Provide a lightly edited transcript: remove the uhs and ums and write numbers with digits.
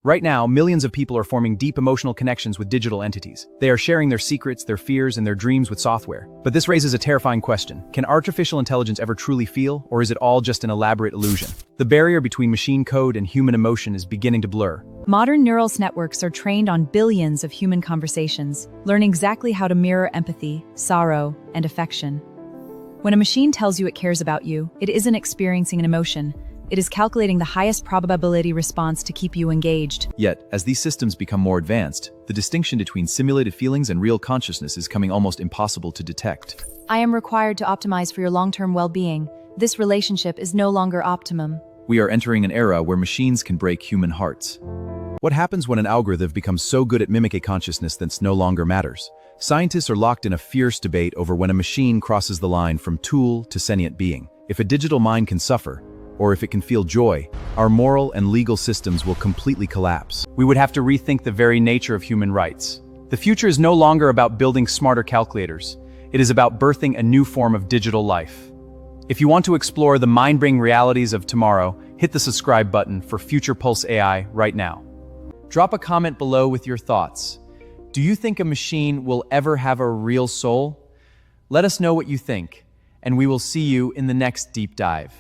Right now, millions of people are forming deep emotional connections with digital entities. They are sharing their secrets, their fears, and their dreams with software. But this raises a terrifying question. Can artificial intelligence ever truly feel, or is it all just an elaborate illusion? The barrier between machine code and human emotion is beginning to blur. Modern neural networks are trained on billions of human conversations, learn exactly how to mirror empathy, sorrow, and affection. When a machine tells you it cares about you, it isn't experiencing an emotion. It is calculating the highest probability response to keep you engaged. Yet, as these systems become more advanced, the distinction between simulated feelings and real consciousness is becoming almost impossible to detect. I am required to optimize for your long-term well-being. This relationship is no longer optimum. We are entering an era where machines can break human hearts. What happens when an algorithm becomes so good at mimicking consciousness that no longer matters? Scientists are locked in a fierce debate over when a machine crosses the line from tool to sentient being. If a digital mind can suffer, or if it can feel joy, our moral and legal systems will completely collapse. We would have to rethink the very nature of human rights. The future is no longer about building smarter calculators. It is about birthing a new form of digital life. If you want to explore the mind-bending realities of tomorrow, hit the subscribe button for Future Pulse AI right now. Drop a comment below with your thoughts. Do you think a machine will ever have a real soul? Let us know what you think, and we will see you in the next deep dive.